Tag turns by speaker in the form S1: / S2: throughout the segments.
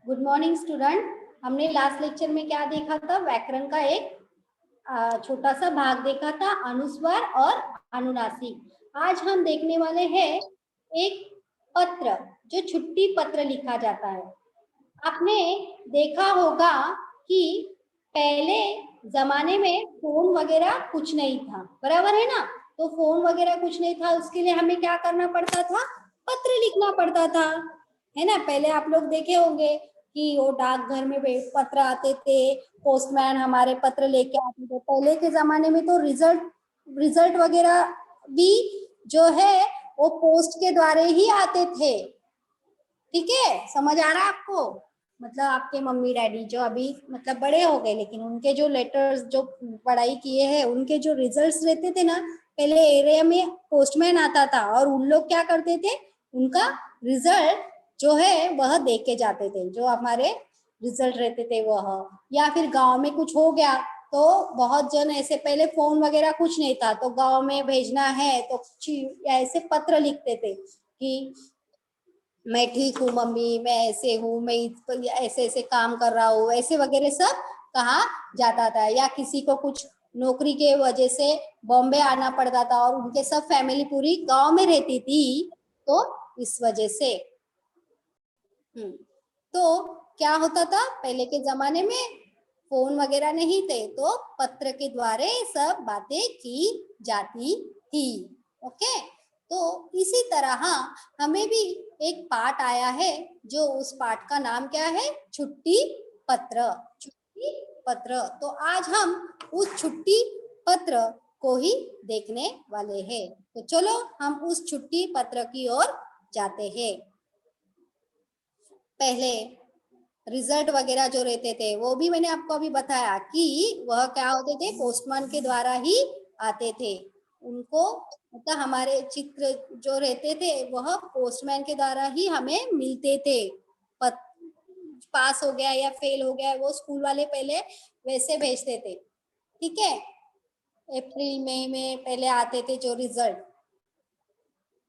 S1: Good morning student. हमने last lecture में क्या देखा था? व्याकरण का एक छोटा सा भाग देखा था, अनुस्वार और अनुनासिक। आज हम देखने वाले हैं एक पत्र, जो छुट्टी पत्र लिखा जाता है। आपने देखा होगा कि पहले जमाने में फोन वगैरह कुछ नहीं था, बराबर है ना? तो फोन वगैरह कुछ नहीं था, उसके लिए हमें क्या करना पड़ता था? पत्र लिखना पड़ता था, है ना? पहले आप लोग देखे होंगे कि वो डाकघर में पत्र आते थे, पोस्टमैन हमारे पत्र लेके आते थे। पहले के जमाने में तो रिजल्ट रिजल्ट वगैरह भी जो है वो पोस्ट के द्वारा ही आते थे। ठीक है, समझ आ रहा है आपको? मतलब आपके मम्मी डैडी जो अभी मतलब बड़े हो गए, लेकिन उनके जो लेटर्स जो पढ़ाई किए हैं, उनके जो रिजल्ट्स रहते थे ना, पहले एरिया में पोस्टमैन आता था और उन लोग क्या करते थे, उनका रिजल्ट जो है वह दे के जाते थे, जो हमारे रिजल्ट रहते थे वह। या फिर गांव में कुछ हो गया तो बहुत जन ऐसे, पहले फोन वगैरह कुछ नहीं था, तो गांव में भेजना है तो ऐसे पत्र लिखते थे कि मैं ठीक हूँ मम्मी, मैं ऐसे हूँ, मैं ऐसे ऐसे काम कर रहा हूँ, ऐसे वगैरह सब कहा जाता था। या किसी को कुछ नौकरी के वजह से बॉम्बे आना पड़ता था और उनके सब फैमिली पूरी गांव में रहती थी, तो इस वजह से तो क्या होता था पहले के जमाने में? फोन वगैरह नहीं थे, तो पत्र के द्वारा सब बातें की जाती थी। ओके, तो इसी तरह हमें भी एक पाठ आया है, जो उस पाठ का नाम क्या है? छुट्टी पत्र। छुट्टी पत्र। तो आज हम उस छुट्टी पत्र को ही देखने वाले हैं। तो चलो हम उस छुट्टी पत्र की ओर जाते हैं। पहले रिजल्ट वगैरह जो रहते थे वो भी मैंने आपको अभी बताया कि वह क्या होते थे, पोस्टमैन के द्वारा ही आते थे। उनको मतलब हमारे चित्र जो रहते थे वह पोस्टमैन के द्वारा ही हमें मिलते थे। पास हो गया या फेल हो गया, वो स्कूल वाले पहले वैसे भेजते थे। ठीक है, अप्रैल मई में पहले आते थे जो रिजल्ट।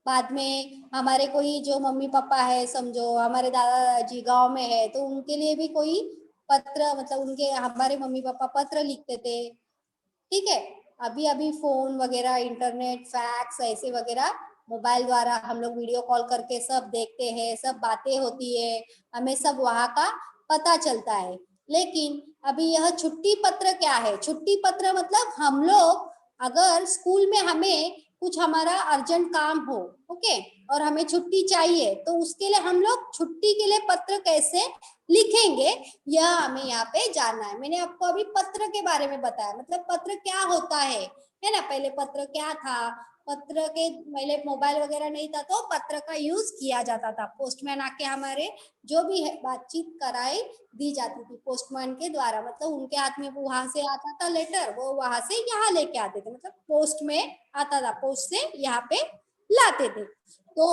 S1: बाद में हमारे कोई जो मम्मी पापा है, समझो हमारे दादाजी गांव में है, तो उनके लिए भी कोई पत्र, मतलब उनके हमारे मम्मी पापा पत्र लिखते थे। ठीक है, अभी अभी फोन वगैरह, इंटरनेट, फैक्स ऐसे वगैरह मोबाइल द्वारा हम लोग वीडियो कॉल करके सब देखते हैं, सब बातें होती है, हमें सब वहाँ का पता चलता है। लेकिन अभी यह छुट्टी पत्र क्या है? छुट्टी पत्र मतलब हम लोग अगर स्कूल में हमें कुछ हमारा अर्जेंट काम हो, ओके, और हमें छुट्टी चाहिए, तो उसके लिए हम लोग छुट्टी के लिए पत्र कैसे लिखेंगे, यह हमें यहाँ पे जानना है। मैंने आपको अभी पत्र के बारे में बताया, मतलब पत्र क्या होता है ना? पहले पत्र क्या था? पत्र के पहले मोबाइल वगैरह नहीं था, तो पत्र का यूज किया जाता था। पोस्टमैन आके हमारे जो भी है बातचीत कराई दी जाती थी पोस्टमैन के द्वारा, मतलब उनके हाथ में वहां से आता था लेटर, वो वहां से यहाँ लेके आते थे, मतलब पोस्ट में आता था, पोस्ट से यहाँ पे लाते थे। तो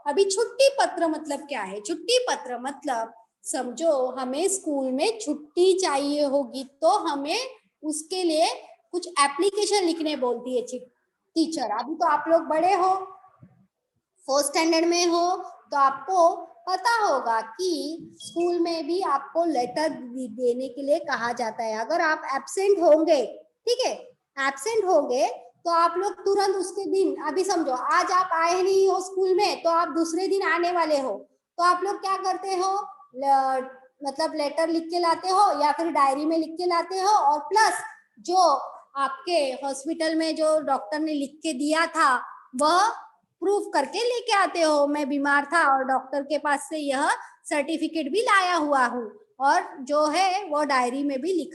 S1: अभी छुट्टी पत्र मतलब क्या है? छुट्टी पत्र मतलब समझो हमें स्कूल में छुट्टी चाहिए होगी, तो हमें उसके लिए कुछ एप्लीकेशन लिखने बोलती है टीचर। अभी तो आप लोग बड़े हो, फोर्थ स्टैंडर्ड में हो, तो आपको पता होगा कि स्कूल में भी आपको लेटर देने के लिए कहा जाता है। अगर आप एब्सेंट होंगे, ठीक है, एब्सेंट होंगे, तो आप लोग तुरंत उसके दिन, अभी समझो आज आप आए नहीं हो स्कूल में, तो आप दूसरे दिन आने वाले हो, तो आप लोग क्या करते हो? मतलब लेटर लिख के लाते हो या फिर डायरी में लिख के लाते हो, और प्लस जो आपके हॉस्पिटल में जो डॉक्टर ने लिख के दिया था वह प्रूफ करके लेके आते हो, मैं बीमार था और डॉक्टर के पास से यह सर्टिफिकेट भी लाया हुआ हूँ, और जो है वो डायरी में भी लिख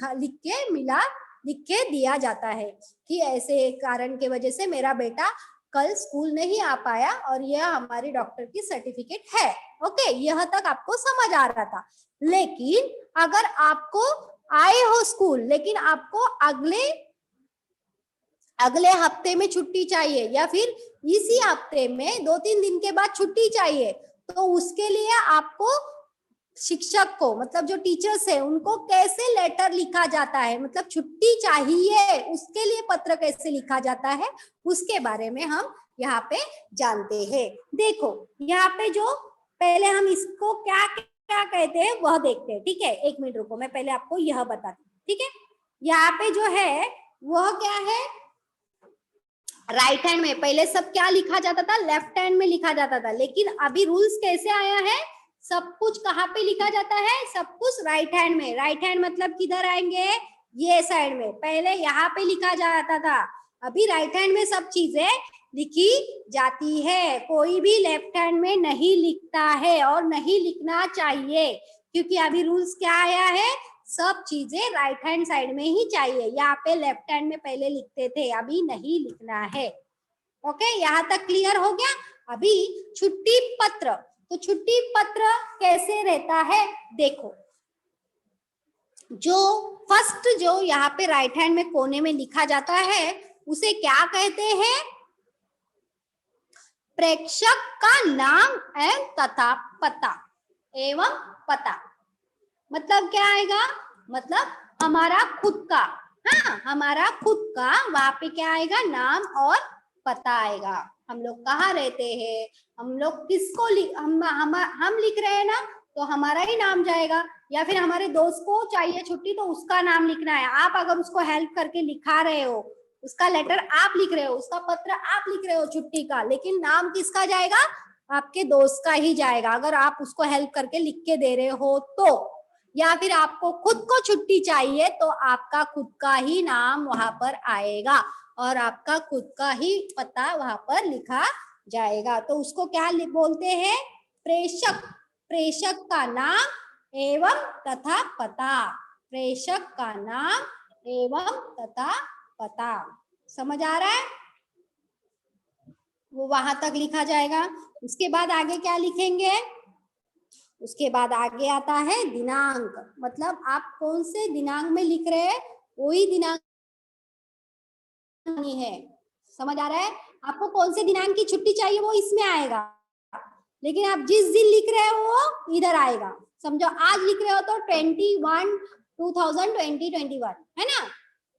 S1: के दिया जाता है कि ऐसे कारण के वजह से मेरा बेटा कल स्कूल नहीं आ पाया और यह हमारी डॉक्टर की सर्टिफिकेट है। ओके, यह तक आपको समझ आ रहा था। लेकिन अगर आपको आए हो स्कूल, लेकिन आपको अगले हफ्ते में छुट्टी चाहिए, या फिर इसी हफ्ते में 2-3 दिन के बाद छुट्टी चाहिए, तो उसके लिए आपको शिक्षक को, मतलब जो टीचर्स है, उनको कैसे लेटर लिखा जाता है, मतलब छुट्टी चाहिए उसके लिए पत्र कैसे लिखा जाता है, उसके बारे में हम यहाँ पे जानते हैं। देखो यहाँ पे जो पहले हम इसको क्या क्या कहते हैं वह देखते हैं। ठीक है, 1 मिनट रुको, मैं पहले आपको यह बताती हूँ। ठीक है, यहाँ पे जो है वह क्या है, राइट हैंड में पहले सब क्या लिखा जाता था, लेफ्ट हैंड में लिखा जाता था, लेकिन अभी रूल्स कैसे आया है, सब कुछ कहाँ पे लिखा जाता है, सब कुछ राइट हैंड में। राइट हैंड मतलब किधर आएंगे, ये साइड में, पहले यहाँ पे लिखा जाता था, अभी राइट हैंड में सब चीजें लिखी जाती है। कोई भी लेफ्ट हैंड में नहीं लिखता है और नहीं लिखना चाहिए, क्योंकि अभी रूल्स क्या आया है, सब चीजें राइट हैंड साइड में ही चाहिए। यहाँ पे लेफ्ट हैंड में पहले लिखते थे, अभी नहीं लिखना है। ओके, यहाँ तक क्लियर हो गया। अभी छुट्टी पत्र, तो छुट्टी पत्र कैसे रहता है, देखो, जो फर्स्ट जो यहाँ पे राइट हैंड में कोने में लिखा जाता है उसे क्या कहते हैं, प्रेषक का नाम एवं तथा पता, एवं पता। मतलब क्या आएगा, मतलब हमारा खुद का, हाँ हमारा खुद का, वहां पे क्या आएगा, नाम और पता आएगा। हम लोग कहाँ रहते हैं, हम लोग किसको हम लिख रहे हैं ना, तो हमारा ही नाम जाएगा, या फिर हमारे दोस्त को चाहिए छुट्टी तो उसका नाम लिखना है। आप अगर उसको हेल्प करके लिखा रहे हो, उसका लेटर आप लिख रहे हो, उसका पत्र आप लिख रहे हो छुट्टी का, लेकिन नाम किसका जाएगा, आपके दोस्त का ही जाएगा, अगर आप उसको हेल्प करके लिख के दे रहे हो तो। या फिर आपको खुद को छुट्टी चाहिए तो आपका खुद का ही नाम वहां पर आएगा और आपका खुद का ही पता वहां पर लिखा जाएगा। तो उसको क्या बोलते हैं, प्रेषक। प्रेषक का नाम एवं तथा पता, प्रेषक का नाम एवं तथा पता। समझ आ रहा है, वो वहां तक लिखा जाएगा। उसके बाद आगे क्या लिखेंगे, उसके बाद आगे आता है दिनांक, मतलब आप कौन से दिनांक में लिख रहे हैं वही दिनांक नहीं है। समझ आ रहा है, आपको कौन से दिनांक की छुट्टी चाहिए वो इसमें आएगा, लेकिन आप जिस दिन लिख रहे हो वो इधर आएगा। समझो आज लिख रहे हो तो 21/2021 है ना,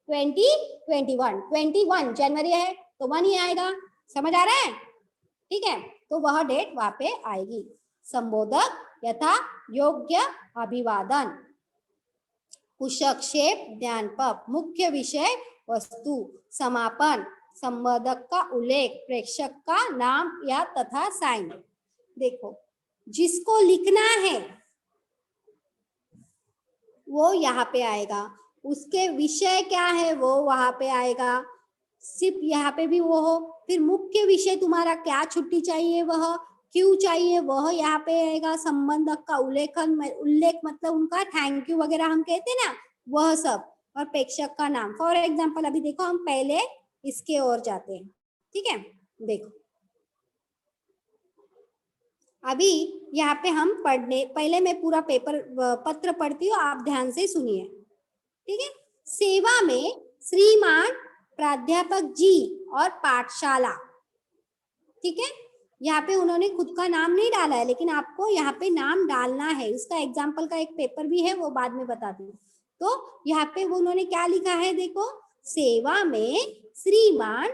S1: 21 जनवरी है तो 1 ही आएगा। समझ आ रहा है, ठीक है, तो वह डेट वहां पे आएगी। संबोधक यथा योग्य अभिवादन, कुशक्षेप ज्ञानपक, मुख्य विषय वस्तु, समापन, संबोधक का उल्लेख, प्रेषक का नाम या तथा साइन। देखो, जिसको लिखना है वो यहाँ पे आएगा, उसके विषय क्या है वो वहां पे आएगा, सिर्फ यहाँ पे भी वो हो, फिर मुख्य विषय तुम्हारा क्या छुट्टी चाहिए वह, क्यों चाहिए वह यहाँ पे आएगा, संबंधक का उल्लेख मतलब उनका थैंक यू वगैरह हम कहते हैं ना वह सब, और प्रेषक का नाम। फॉर एग्जाम्पल अभी देखो, हम पहले इसके ओर जाते हैं। ठीक है, देखो अभी यहाँ पे हम पढ़ने, पहले मैं पूरा पत्र पढ़ती हूँ, आप ध्यान से सुनिए। ठीक है, सेवा में श्रीमान प्राध्यापक जी और पाठशाला। ठीक है, यहाँ पे उन्होंने खुद का नाम नहीं डाला है, लेकिन आपको यहाँ पे नाम डालना है। इसका एग्जाम्पल का एक पेपर भी है, वो बाद में बताती हूँ। तो यहाँ पे वो उन्होंने क्या लिखा है, देखो, सेवा में श्रीमान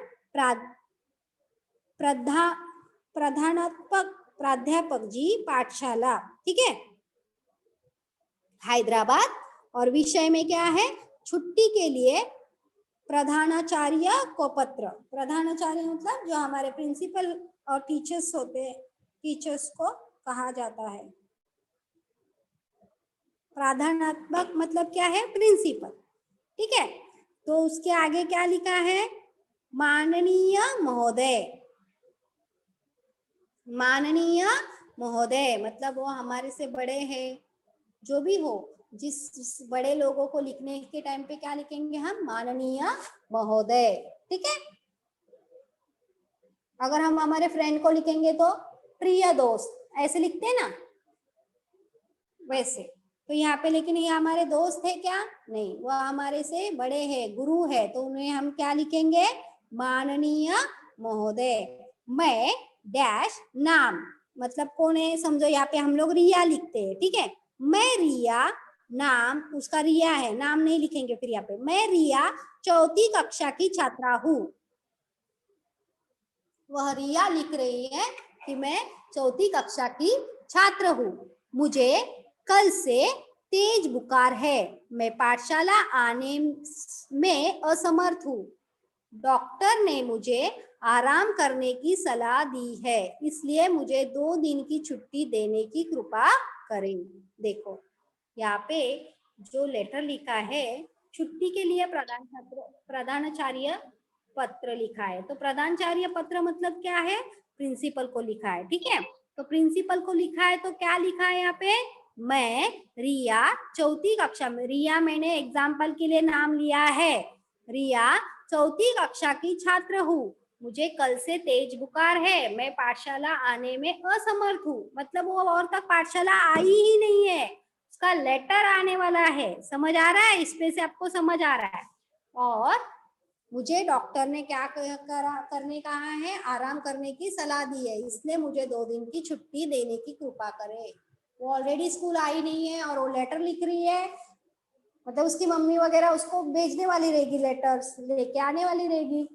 S1: प्रधानाध्यापक प्राध्यापक जी पाठशाला, ठीक है, हैदराबाद। और विषय में क्या है, छुट्टी के लिए प्रधानाचार्य को पत्र। प्रधानाचार्य मतलब जो हमारे प्रिंसिपल और टीचर्स होते हैं, टीचर्स को कहा जाता है। प्राधानात्मक मतलब क्या है, प्रिंसिपल। ठीक है, तो उसके आगे क्या लिखा है, माननीय महोदय। माननीय महोदय मतलब वो हमारे से बड़े हैं, जो भी हो, जिस बड़े लोगों को लिखने के टाइम पे क्या लिखेंगे हम, माननीय महोदय। ठीक है, अगर हम हमारे फ्रेंड को लिखेंगे तो प्रिय दोस्त, ऐसे लिखते हैं ना वैसे। तो यहाँ पे लेकिन ये हमारे दोस्त है क्या, नहीं, वह हमारे से बड़े हैं, गुरु है, तो उन्हें हम क्या लिखेंगे, माननीय महोदय। मैं डैश नाम मतलब कौन है, समझो यहाँ पे हम लोग रिया लिखते हैं। ठीक है, मैं रिया, नाम उसका रिया है, नाम नहीं लिखेंगे फिर यहाँ पे। मैं रिया 4वीं कक्षा की छात्रा हूँ। वह रिया लिख रही है कि मैं 4वीं कक्षा की छात्र हूँ। मुझे कल से तेज बुखार है, मैं पाठशाला आने में असमर्थ हूँ। डॉक्टर ने मुझे आराम करने की सलाह दी है, इसलिए मुझे 2 दिन की छुट्टी देने की कृपा करें। देखो यहाँ पे जो लेटर लिखा है, छुट्टी के लिए प्रधानाचार्य पत्र लिखा है। तो प्रधानाचार्य पत्र मतलब क्या है? प्रिंसिपल को लिखा है, ठीक है। तो प्रिंसिपल को लिखा है तो क्या लिखा है यहाँ पे? मैं रिया 4th कक्षा में, रिया मैंने एग्जाम्पल के लिए नाम लिया है, रिया 4th कक्षा की छात्र हूँ। मुझे कल से तेज बुखार है, मैं पाठशाला आने में असमर्थ हूँ। मतलब वो और तक पाठशाला आई ही नहीं है, उसका लेटर आने वाला है। समझ आ रहा है? इस पे से आपको समझ आ रहा है। और मुझे डॉक्टर ने क्या करने कहा है? आराम करने की सलाह दी है, इसलिए मुझे 2 दिन की छुट्टी देने की कृपा करे। वो ऑलरेडी स्कूल आई नहीं है और वो लेटर लिख रही है, मतलब उसकी मम्मी वगैरह उसको भेजने वाली रहेगी, लेटर्स लेके आने वाली रहेगी,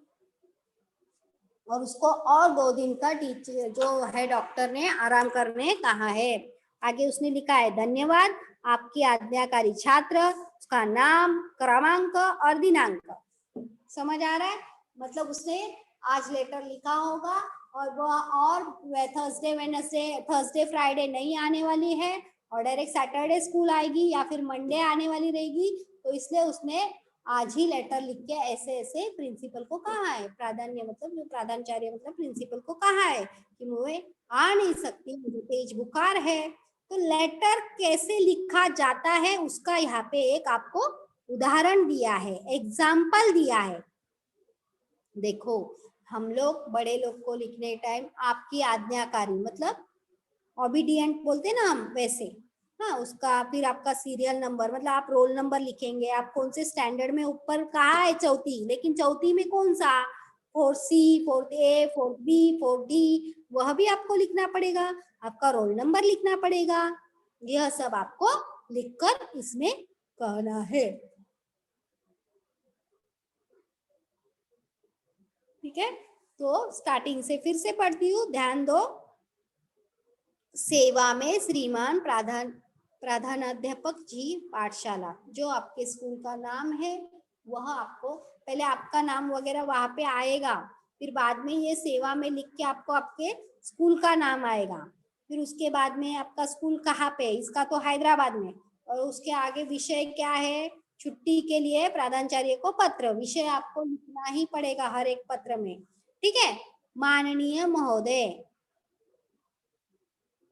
S1: और उसको और 2 दिन का टीचर जो है डॉक्टर ने आराम करने कहा है। आगे उसने लिखा है, धन्यवाद आपकी आज्ञाकारी छात्र, उसका नाम, क्रमांक और दिनांक। समझ आ रहा है? मतलब उसने आज लेटर लिखा होगा और वो और थर्सडे वेडनेसडे थर्सडे फ्राइडे नहीं आने वाली है और डायरेक्ट सैटरडे स्कूल आएगी या फिर मंडे आने वाली रहेगी, तो इसलिए उसने आज ही लेटर लिख के ऐसे ऐसे प्रिंसिपल को कहा है। प्राधान्य मतलब जो प्रधानाचार्य मतलब प्रिंसिपल को कहा है कि मैं आ नहीं सकती, मुझे तेज बुखार है। तो लेटर कैसे लिखा जाता है उसका यहाँ पे एक आपको उदाहरण दिया है, एग्जाम्पल दिया है। देखो हम लोग बड़े लोग को लिखने टाइम आपकी आज्ञाकारी मतलब ओबीडियंट बोलते ना हम, वैसे हाँ उसका फिर आपका सीरियल नंबर मतलब आप रोल नंबर लिखेंगे, आप कौन से स्टैंडर्ड में ऊपर कहा है 4th, लेकिन 4th में कौन सा 4C 4A 4B 4D वह भी आपको लिखना पड़ेगा, आपका रोल नंबर लिखना पड़ेगा, यह सब आपको लिखकर इसमें कहना है। ठीक है, तो स्टार्टिंग से फिर से पढ़ती हूँ, ध्यान दो। सेवा में श्रीमान प्रधानाध्यापक जी पाठशाला, जो आपके स्कूल का नाम है वह आपको पहले आपका नाम वगैरह वहां पे आएगा, फिर बाद में ये सेवा में लिख के आपको आपके स्कूल का नाम आएगा, फिर उसके बाद में आपका स्कूल कहाँ पे, इसका तो हैदराबाद में, और उसके आगे विषय क्या है, छुट्टी के लिए प्रधानाचार्य को पत्र, विषय आपको लिखना ही पड़ेगा हर एक पत्र में। ठीक है, माननीय महोदय,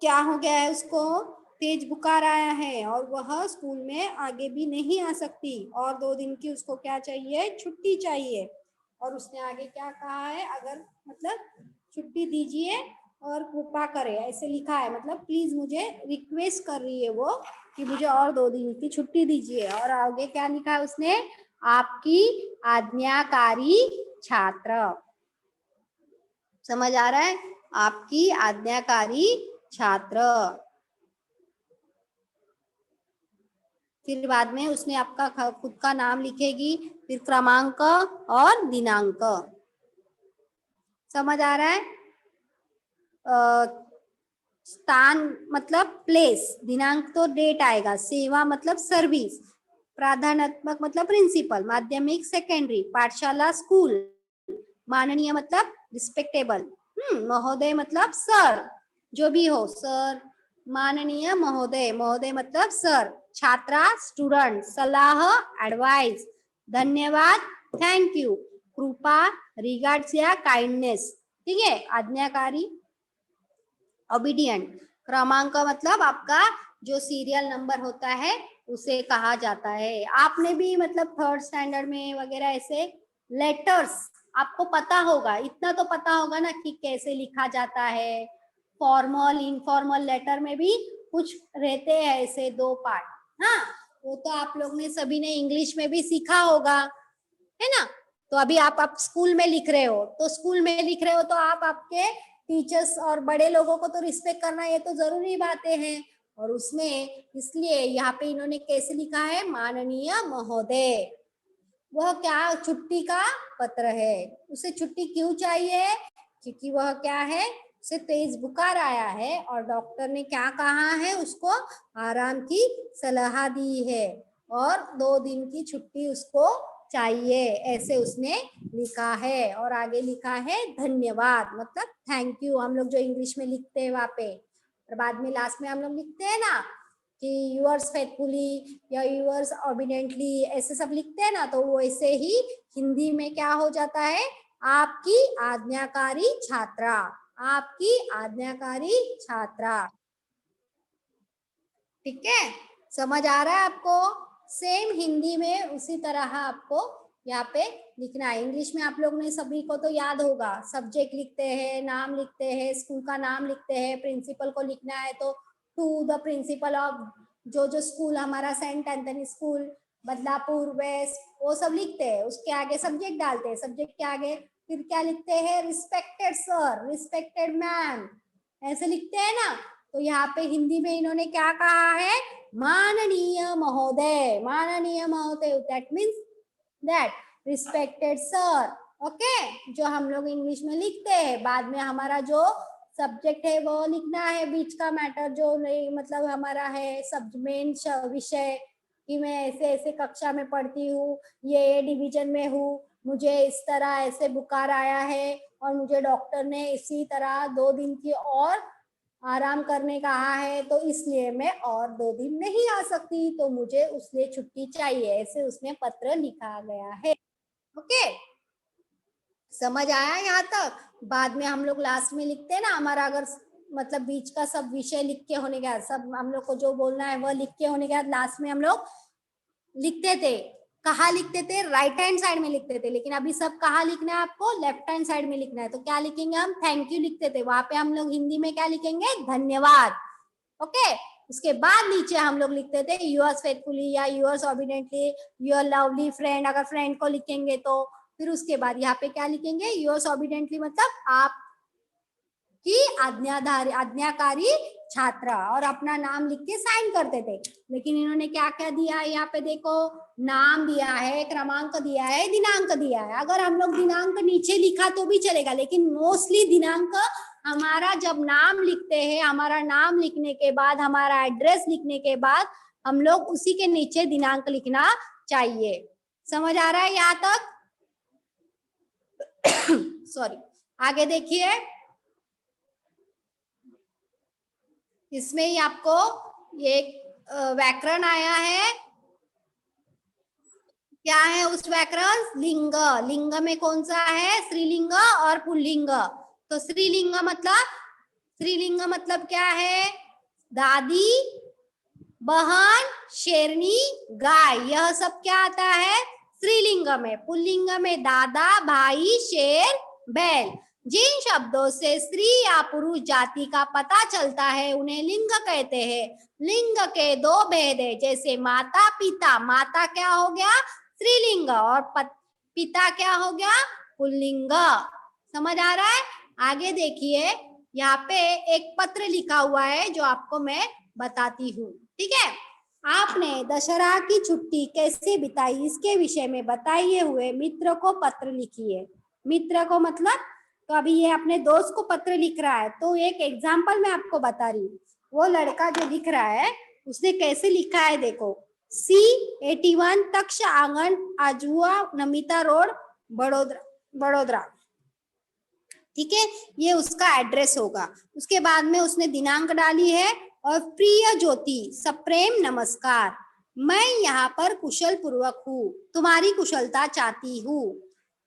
S1: क्या हो गया है उसको, तेज बुखार आया है और वह स्कूल में आगे भी नहीं आ सकती और 2 दिन की उसको क्या चाहिए, छुट्टी चाहिए। और उसने आगे क्या कहा है, अगर मतलब छुट्टी दीजिए और कृपा करे, ऐसे लिखा है, मतलब प्लीज मुझे रिक्वेस्ट कर रही है वो कि मुझे और 2 दिन की छुट्टी दीजिए। और आगे क्या लिखा है उसने, आपकी आज्ञाकारी छात्र। समझ आ रहा है, आपकी आज्ञाकारी छात्र। फिर बाद में उसने आपका खुद का नाम लिखेगी, फिर क्रमांक और दिनांक। समझ आ रहा है? स्थान मतलब प्लेस, दिनांक तो डेट आएगा, सेवा मतलब सर्विस, प्राधान्यात्मक मतलब प्रिंसिपल, माध्यमिक सेकेंडरी, पाठशाला स्कूल, माननीय मतलब रिस्पेक्टेबल, महोदय मतलब सर, जो भी हो सर, माननीय महोदय, महोदय मतलब सर, छात्रा स्टूडेंट, सलाह एडवाइस, धन्यवाद थैंक यू, कृपा रिगार्ड्स या काइंडनेस। ठीक है, आज्ञाकारी ओबीडियंट, क्रमांक मतलब आपका जो सीरियल नंबर होता है उसे कहा जाता है। आपने भी मतलब 3rd स्टैंडर्ड में वगैरह ऐसे लेटर्स आपको पता होगा, इतना तो पता होगा ना कि कैसे लिखा जाता है, फॉर्मल इनफॉर्मल लेटर में भी कुछ रहते हैं ऐसे 2 पार्ट। हाँ, वो तो आप लोग ने सभी ने इंग्लिश में भी सीखा होगा, है ना। तो अभी आप स्कूल में लिख रहे हो, तो स्कूल में लिख रहे हो तो आप आपके टीचर्स और बड़े लोगों को तो रिस्पेक्ट करना, ये तो जरूरी बातें हैं। और उसमें इसलिए यहाँ पे इन्होंने कैसे लिखा है, माननीय महोदय, वह क्या छुट्टी का पत्र है, उसे छुट्टी क्यों चाहिए, क्योंकि वह क्या है, से तेज बुखार आया है और डॉक्टर ने क्या कहा है, उसको आराम की सलाह दी है और 2 दिन की छुट्टी उसको चाहिए, ऐसे उसने लिखा है। और आगे लिखा है धन्यवाद, मतलब थैंक यू, हम लोग जो इंग्लिश में लिखते हैं वहां पे, और बाद में लास्ट में हम लोग लिखते हैं ना कि यूअर्स फेथफुली या यूअर्स ऑबिडेंटली, ऐसे सब लिखते हैं ना, तो वो ऐसे ही हिंदी में क्या हो जाता है, आपकी आज्ञाकारी छात्रा, आपकी आज्ञाकारी छात्रा। ठीक है, समझ आ रहा है आपको? सेम हिंदी में उसी तरह आपको यहाँ पे लिखना है। इंग्लिश में आप लोग ने सभी को तो याद होगा, सब्जेक्ट लिखते हैं, नाम लिखते हैं, स्कूल का नाम लिखते हैं, प्रिंसिपल को लिखना है तो टू द प्रिंसिपल ऑफ जो स्कूल हमारा Saint Anthony school Badlapur west, वो सब लिखते हैं, उसके आगे सब्जेक्ट डालते हैं, सब्जेक्ट के आगे फिर क्या लिखते हैं, रिस्पेक्टेड सर, रिस्पेक्टेड मैम, ऐसे लिखते हैं ना। तो यहाँ पे हिंदी में इन्होंने क्या कहा है, माननीय महोदय, माननीय महोदय, that means that respected sir. Okay, जो हम लोग इंग्लिश में लिखते हैं, बाद में हमारा जो सब्जेक्ट है वो लिखना है, बीच का मैटर जो नहीं, मतलब हमारा है सब मेन विषय कि मैं ऐसे ऐसे कक्षा में पढ़ती हूँ, ये डिवीजन में हूँ, मुझे इस तरह ऐसे बुखार आया है और मुझे डॉक्टर ने इसी तरह 2 दिन की और आराम करने कहा है, तो इसलिए मैं और 2 दिन नहीं आ सकती, तो मुझे उसलिए छुट्टी चाहिए, ऐसे उसमें पत्र लिखा गया है। ओके, समझ आया यहाँ तक? बाद में हम लोग लास्ट में लिखते हैं ना, हमारा अगर मतलब बीच का सब विषय लिख के होने के बाद, सब हम लोग को जो बोलना है वह लिख के होने के बाद, लास्ट में हम लोग लिखते थे, कहाँ लिखते थे, राइट हैंड साइड में लिखते थे, लेकिन अभी सब कहाँ लिखना है आपको, लेफ्ट हैंड साइड में लिखना है। तो क्या लिखेंगे हम, थैंक यू लिखते थे, वहां पे हम लोग हिंदी में क्या लिखेंगे, धन्यवाद। ओके, उसके बाद नीचे हम लोग लिखते थे यूअर्स फेथफुली या यूअर्स ऑबिडेंटली, योर लवली फ्रेंड, अगर फ्रेंड को लिखेंगे तो फिर उसके बाद यहाँ पे क्या लिखेंगे, यूअर्स ऑबिडेंटली मतलब आप की आज्ञाकारी छात्रा, और अपना नाम लिख के साइन करते थे। लेकिन इन्होंने क्या क्या दिया है यहाँ पे देखो, नाम दिया है, क्रमांक दिया है, दिनांक दिया है। अगर हम लोग दिनांक नीचे लिखा तो भी चलेगा, लेकिन मोस्टली दिनांक हमारा जब नाम लिखते हैं, हमारा नाम लिखने के बाद, हमारा एड्रेस लिखने के बाद हम लोग उसी के नीचे दिनांक लिखना चाहिए। समझ आ रहा है यहाँ तक? सॉरी, आगे देखिए, इसमें ही आपको ये व्याकरण आया है। क्या है उस व्याकरण, लिंग, लिंग में कौन सा है, स्त्रीलिंग और पुल्लिंग। तो स्त्रीलिंग मतलब क्या है, दादी, बहन, शेरनी, गाय, यह सब क्या आता है स्त्रीलिंग में। पुल्लिंग में दादा, भाई, शेर, बैल। जिन शब्दों से स्त्री या पुरुष जाति का पता चलता है उन्हें लिंग कहते हैं। लिंग के 2 भेद है, जैसे माता पिता, माता क्या हो गया स्त्रीलिंग और पिता क्या हो गया पुल्लिंग। समझ आ रहा है? आगे देखिए, यहाँ पे एक पत्र लिखा हुआ है जो आपको मैं बताती हूँ। ठीक है, आपने दशहरा की छुट्टी कैसे बिताई इसके विषय में बताइए हुए मित्र को पत्र लिखिए। मित्र को मतलब, तो अभी ये अपने दोस्त को पत्र लिख रहा है, तो एक एग्जाम्पल मैं आपको बता रही हूँ। वो लड़का जो लिख रहा है उसने कैसे लिखा है देखो, C81 तक्ष आंगन, आजुआ, नमिता रोड, बड़ोदरा। ठीक है, ये उसका एड्रेस होगा। उसके बाद में उसने दिनांक डाली है, और प्रिय ज्योति, सप्रेम नमस्कार, मैं यहाँ पर कुशल पूर्वक हूँ, तुम्हारी कुशलता चाहती हूँ।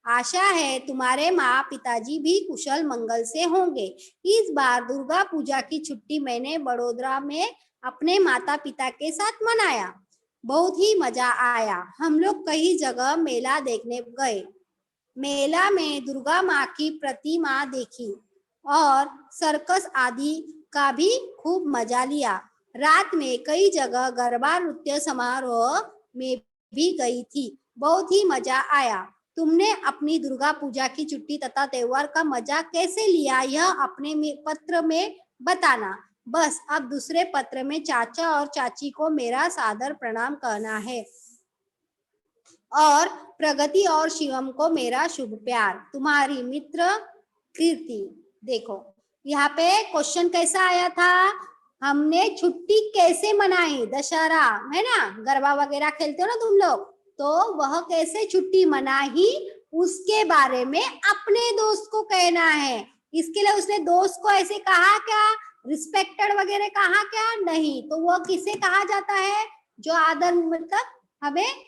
S1: आशा है तुम्हारे माँ पिताजी भी कुशल मंगल से होंगे। इस बार दुर्गा पूजा की छुट्टी मैंने बड़ोदरा में अपने माता पिता के साथ मनाया, बहुत ही मजा आया। हम लोग कई जगह मेला देखने गए, मेला में दुर्गा माँ की प्रतिमा देखी और सर्कस आदि का भी खूब मजा लिया। रात में कई जगह गरबा नृत्य समारोह में भी गई थी, बहुत ही मजा आया। तुमने अपनी दुर्गा पूजा की छुट्टी तथा त्योहार का मजा कैसे लिया, यह अपने पत्र में बताना। बस अब दूसरे पत्र में चाचा और चाची को मेरा सादर प्रणाम कहना है, और प्रगति और शिवम को मेरा शुभ प्यार। तुम्हारी मित्र कीर्ति। देखो, यहाँ पे क्वेश्चन कैसा आया था, हमने छुट्टी कैसे मनाई, दशहरा है ना, गरबा वगैरह खेलते हो ना तुम लोग, तो वह कैसे छुट्टी मनाई उसके बारे में अपने दोस्त को कहना है। इसके लिए उसने दोस्त को ऐसे कहा क्या, रिस्पेक्टेड वगैरह कहा क्या, नहीं, तो वह किसे कहा जाता है, जो आदर, मतलब हमें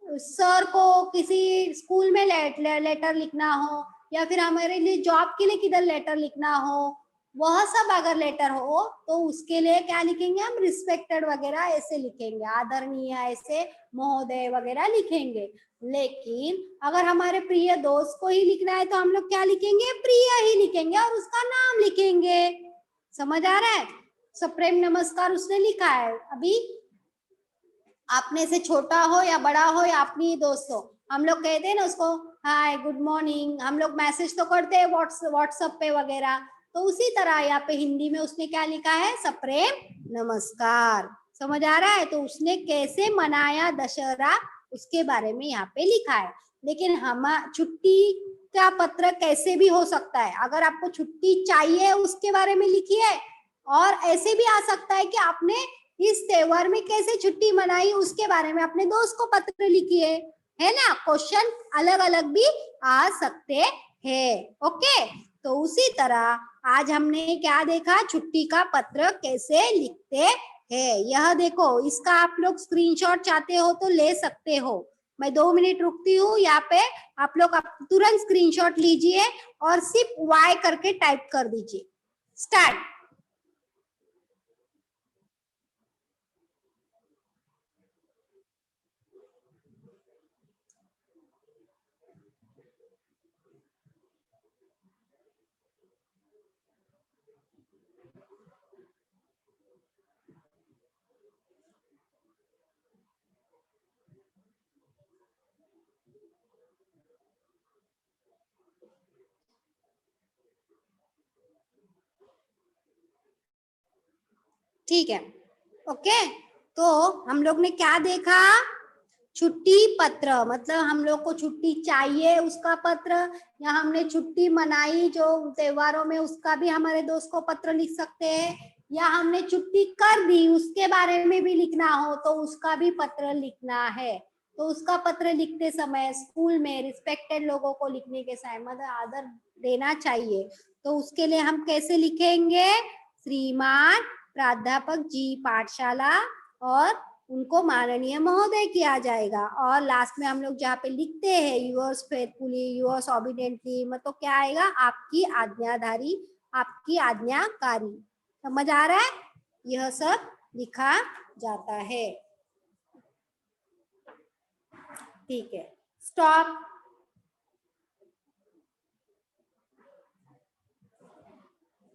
S1: सर को किसी स्कूल में लेटर लिखना हो, या फिर हमारे लिए जॉब के लिए किधर लेटर लिखना हो, वह सब अगर लेटर हो तो उसके लिए क्या लिखेंगे हम, रिस्पेक्टेड वगैरह ऐसे लिखेंगे, आदरणीय ऐसे, महोदय वगैरह लिखेंगे। लेकिन अगर हमारे प्रिय दोस्त को ही लिखना है तो हम लोग क्या लिखेंगे, प्रिय ही लिखेंगे और उसका नाम लिखेंगे। समझ आ रहा है, सप्रेम नमस्कार उसने लिखा है, अभी आपने से छोटा हो या बड़ा हो या अपनी दोस्त हो, हम लोग कहते हैं ना उसको हाय गुड मॉर्निंग, हम लोग मैसेज तो करते हैं व्हाट्सएप पे वगैरह, तो उसी तरह यहाँ पे हिंदी में उसने क्या लिखा है, सप्रेम नमस्कार। समझ आ रहा है, तो उसने कैसे मनाया दशहरा उसके बारे में यहाँ पे लिखा है। लेकिन हम छुट्टी का पत्र कैसे भी हो सकता है, अगर आपको छुट्टी चाहिए उसके बारे में लिखिए, और ऐसे भी आ सकता है कि आपने इस त्योहार में कैसे छुट्टी मनाई उसके बारे में अपने दोस्त को पत्र लिखिए, है ना, क्वेश्चन अलग अलग भी आ सकते हैं। ओके, तो उसी तरह आज हमने क्या देखा, छुट्टी का पत्र कैसे लिखते हैं। यह देखो, इसका आप लोग स्क्रीनशॉट चाहते हो तो ले सकते हो, मैं 2 मिनट रुकती हूँ यहाँ पे, आप लोग तुरंत स्क्रीनशॉट लीजिए और सिर्फ वाई करके टाइप कर दीजिए। स्टार्ट। ठीक है, ओके, तो हम लोग ने क्या देखा, छुट्टी पत्र मतलब हम लोग को छुट्टी चाहिए उसका पत्र, या हमने छुट्टी मनाई जो त्योहारों में उसका भी हमारे दोस्त को पत्र लिख सकते हैं, या हमने छुट्टी कर दी उसके बारे में भी लिखना हो तो उसका भी पत्र लिखना है। तो उसका पत्र लिखते समय स्कूल में रिस्पेक्टेड लोगों को लिखने के समय मतलब आदर देना चाहिए, तो उसके लिए हम कैसे लिखेंगे, श्रीमान प्राध्यापक जी पाठशाला, और उनको माननीय महोदय किया जाएगा, और लास्ट में हम लोग जहाँ पे लिखते हैं यूअर्स फेथफुली, यूअर्स ऑबिडेंटली, मतलब क्या आएगा, आपकी आज्ञाधारी, आपकी आज्ञाकारी। समझ आ रहा है, यह सब लिखा जाता है। ठीक है, स्टॉप।